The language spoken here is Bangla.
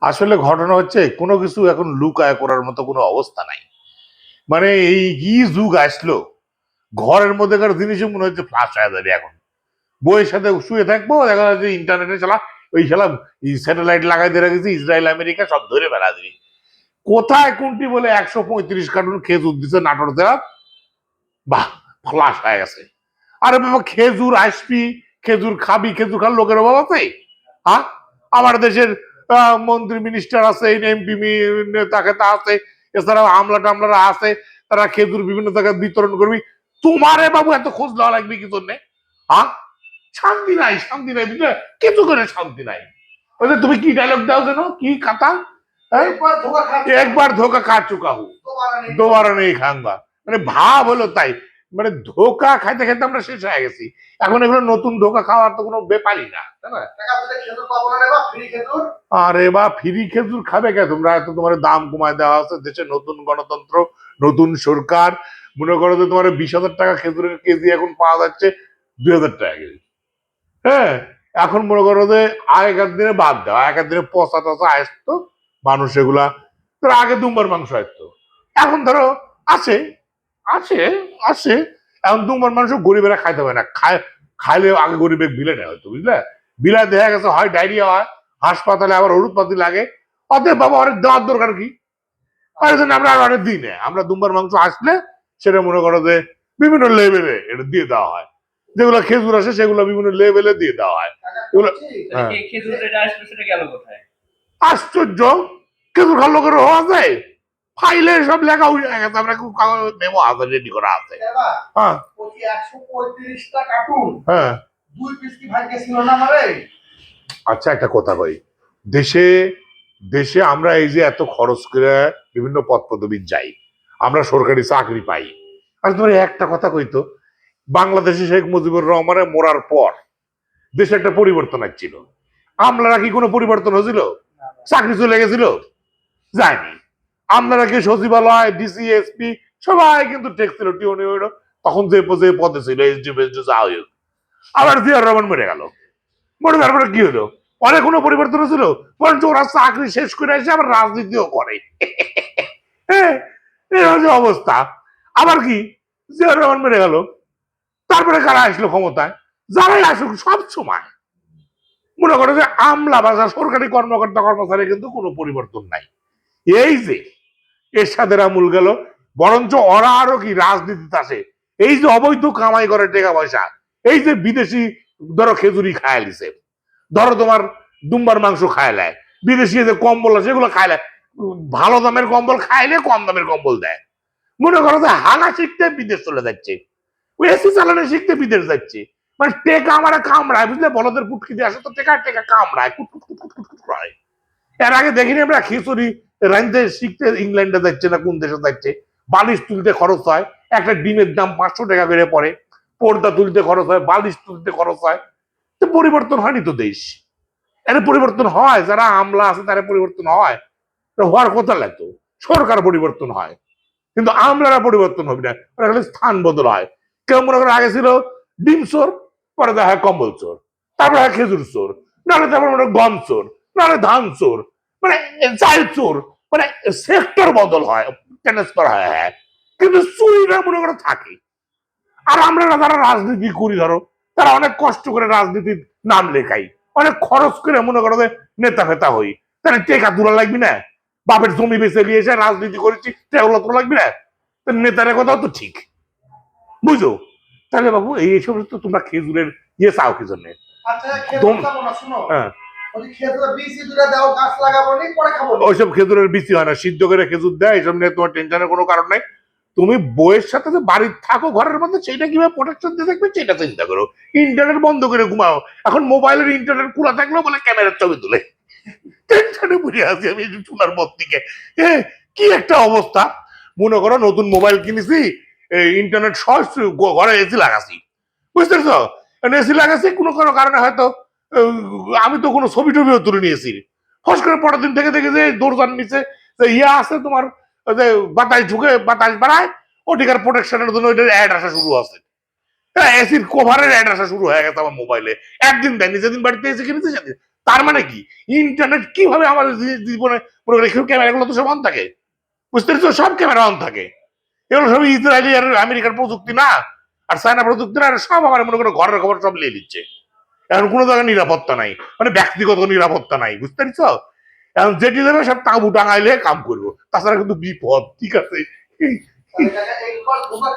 আসলে ঘটনা হচ্ছে কোনো কিছু এখন লুকায় করার মতো কোনো অবস্থা নাই। মানে এই কি যুগ আসলো, ঘরের মধ্যেকার জিনিসও মনে হচ্ছে ফ্লাশ হয়ে যাবে এখন। বইয়ের সাথে শুয়ে থাকবো, দেখা যাচ্ছে ইন্টারনেটে চালা, ওই খেলা স্যাটেলাইট লাগাই দিয়ে রেখেছি, ইসরায়েল আমেরিকা সব ধরে বেড়া দিবি। কোথায় কোনটি বলে 135 কার্টুন খেজুর দিচ্ছে নাটোর জেলা, বাহ, ফ্লাশ হয়ে গেছে। আরে বাবা, খেজুর আসবি, খেজুর খাবি, খেজুর খার লোকের অভাব আছে? হ্যাঁ, আমার দেশের মন্ত্রী মিনিস্টার আছে, এমপি নেতা তা আছে, এছাড়াও আমলা টামলারা আছে, তারা খেজুর বিভিন্ন জায়গায় বিতরণ করবি। তোমারে বাবু এত খোঁজ দেওয়া লাগবে কি জন্যে? হ্যাঁ, শান্তি নাই, শান্তি নাই, বুঝলে, কিছু করে শান্তি নাই। ওই যে তুমি কি ডায়লগ দাও যেন, কি কথা, একবার ধোকা খা চুকা হু, দোবারা নেই খাঙ্গা। মানে ভাব হলো তাই, মানে ধোকা খাইতে খাইতে আমরা শেষ হয়ে গেছি। এখন এগুলো নতুন ধোকা খাওয়ার তো কোনো ব্যাপারই না, তাই না? আরে বা, ফ্রি খেজুর খাবে কে তোমরা? এত তোমার দাম কমায় দেওয়া আছে, দেশে নতুন গণতন্ত্র, নতুন সরকার। মনে করো যে তোমার 20,000 টাকা খেজুরের কেজি এখন পাওয়া যাচ্ছে 2,000 টাকা কেজি। হ্যাঁ, এখন মনে করো যে আগেকার দিনে বাদ দাও, আগেকার দিনে পচা টচা আসতো মানুষ, এগুলা ধরো আগে দুম্বার মাংস আসতো, এখন ধরো আছে, আছে, আছে। এখন দুম্বার মাংস গরিবেরা খাইতে পারে না, খাইলে আগে গরিবে বিলে নেয় হয়তো, বুঝলে, বিলা দেখা গেছে হয় ডায়রিয়া হয়, হাসপাতালে আবার ওষুধ পাতি লাগে। অতএব বাবা অনেক দেওয়ার দরকার কি, তাই জন্য আমরা আর অনেক দিই না। আমরা দুম্বার মাংস আসলে সেটা মনে করো যে বিভিন্ন লেভেলে এটা দিয়ে দেওয়া হয়, যেগুলো খেজুর আসে সেগুলো বিভিন্ন লেভেলে দিয়ে দেওয়া হয়। এগুলো আশ্চর্য, খেজুর খাওয়ার লোকের হওয়া যায়, ফাইলে সব লেখা উঠে গেছে, আমরা মেমো আছে, রেডি করা আছে। হ্যাঁ, 135টা কার্টুন, হ্যাঁ, 2 পিস কি ভাগ্যে ছিল না আমারে? আচ্ছা, একটা কথা কই, দেশে দেশে আমরা এই যে এত খরচ করে বিভিন্ন পদ পদবি যাই, আমরা সরকারি চাকরি পাই। আর তোমার একটা কথা কইতো, বাংলাদেশে শেখ মুজিবুর রহমানের মরার পর দেশে একটা পরিবর্তন আসছিল, আমলারা কি কোনো পরিবর্তন হয়েছিল? চাকরি চলে গেছিল? যায়নি। আমলারা কি সচিবালয়, ডিসি, এসপি সবাই কিন্তু টেকছিল টিউনি, তখন যে পদে ছিল, এসডি ফেসডি যা হইল। আবার জিয়াউর রহমান মরে গেল, মরে যাওয়ার পরে কি হলো? অনেক কোনো পরিবর্তন হয়েছিল? বরঞ্চ ওরা চাকরি শেষ করে এসে আবার রাজনীতিও করে। হ্যাঁ, এই হচ্ছে অবস্থা। আবার কি, জিয়াউর রহমান মরে গেল, তারপরে কারা আসলো ক্ষমতায়? যারাই আসুক সব সময় মনে করে যে আমলা বাজার সরকারি কর্মকর্তা কর্মচারী কিন্তু কোনো পরিবর্তন নাই। এই যে এরশাদের আমূল গেল, বরঞ্চ ওরা আরো কি রাজনীতিতে আসে, এই যে অবৈধ কামাই করে টাকা পয়সা, এই যে বিদেশি ধরো খেজুরি খায় লিছে, ধরো তোমার দুম্বার মাংস খায় নেয়, বিদেশি যে কম্বল আছে সেগুলো খায় নেয়, ভালো দামের কম্বল খাইলে কম দামের কম্বল দেয়। মনে করো যে হানা শিখতে বিদেশ চলে যাচ্ছে, এসি চালানো শিখতে বিদেশ যাচ্ছে, মানে টেকা আমার কামড়ায়, বুঝলে, বলদের পুটকি দিয়ে আসে তো টেকা টেকা কামড়ায়, কুটকুট করে। এর আগে দেখিনি আমরা খিচুড়ি রাঁধতে শিখতে ইংল্যান্ডে যাচ্ছে না কোন দেশে যাচ্ছে, বালিশ তুলতে খরচ হয়, একটা ডিমের দাম 500 টাকা করে পড়ে, পর্দা তুলতে খরচ হয়, বালিশ তুলতে খরচ হয়। তো পরিবর্তন হয়নি তো দেশ, এর পরিবর্তন হয় যারা আমলা আছে তারা পরিবর্তন হয়, হওয়ার কথা লাগতো, সরকার পরিবর্তন হয়, কিন্তু আমলারা পরিবর্তন হবে না, ওরা খালি স্থান বদল হয়। কেউ মনে করে আগে ছিল ডিম চোর, পরে দেখা হয় কম্বল চোর, তারপরে হয় খেজুর চোর, নাহলে তারপর মনে গম চোর, নাহলে ধান চোর, মানে চাল চোর, মানে সেক্টর বদল হয়, ট্রান্সফার হয়, হ্যাঁ, কিন্তু চুরিরা মনে করে থাকে। আর আমরা যারা রাজনীতি করি ধরো, তারা অনেক কষ্ট করে রাজনীতির নাম লেখাই, অনেক খরচ করে মনে করো যে নেতা ফেতা হই, তাহলে টেকা তোলা লাগবি না? বাপের জমি বেঁচে নিয়ে এসে রাজনীতি করেছি, টেকা তোলা লাগবি না? নেতারের কথাও তো ঠিক, বুঝো? তাহলে বাবু এইসব তো তোমরা খেজুরের ইয়ে চাও কি জন্য? হ্যাঁ, ওইসব খেজুরের বিচি হয় না, সিদ্ধ করে খেজুর দেয়, এইসব নিয়ে তোমার টেনশনের কোনো কারণ নাই। তুমি বইয়ের সাথে যে বাড়ির থাকো ঘরের মধ্যে, সেটা কিভাবে প্রোটেকশন দিয়ে থাকবে সেটা চিন্তা করো। ইন্টারনেট বন্ধ করে ঘুমাও, এখন মোবাইলের ইন্টারনেট খোলা থাকলেও বলে ক্যামেরার ছবি তুলে, টেনশনে বুঝে আছি আমি চুলার পর থেকে। কি একটা অবস্থা! মনে করো নতুন মোবাইল কিনেছি, ইন্টারনেট সহ ঘরে এসি লাগাছি, বুঝতে পারছো? এসি লাগাচ্ছি কোনো কোনো কারণে হয়তো আমি তো কোনো ছবি টবিও তুলে নিয়েছি, ফস করে পরের দিন থেকে দেখি যে দরজার নিচে যে ইয়া আছে তোমার, যে বাতাস ঢুকে বাতাস বাড়ায়, ওটিকার প্রোটেকশনের জন্য ওইটার অ্যাড আসা শুরু আছে, এসির কভারের অ্যাড আসা শুরু হয়ে গেছে আমার মোবাইলে। একদিন দেয়নি, যেদিন বাড়িতে এসে কিনেছি সেদিন তার মানে কি ইন্টারনেট কিভাবে আমার জীবনে মনে করে ক্যামেরাগুলো তো সব অন থাকে, বুঝতে পারছো? সব ক্যামেরা অন থাকে। এগুলো সব ইসরায়েলি আর আমেরিকার প্রযুক্তি না, আর চায়না প্রযুক্তি না, সব আমার মনে করো ঘরের খবর সব নিয়ে নিচ্ছে। এখন কোনো জায়গায় নিরাপত্তা নাই, মানে ব্যক্তিগত নিরাপত্তা নাই, বুঝতে পারছো? এখন যেটি দেবে সব তাঁবু টাঙাইলে কাম করবো, তাছাড়া কিন্তু বিপদ। ঠিক আছে।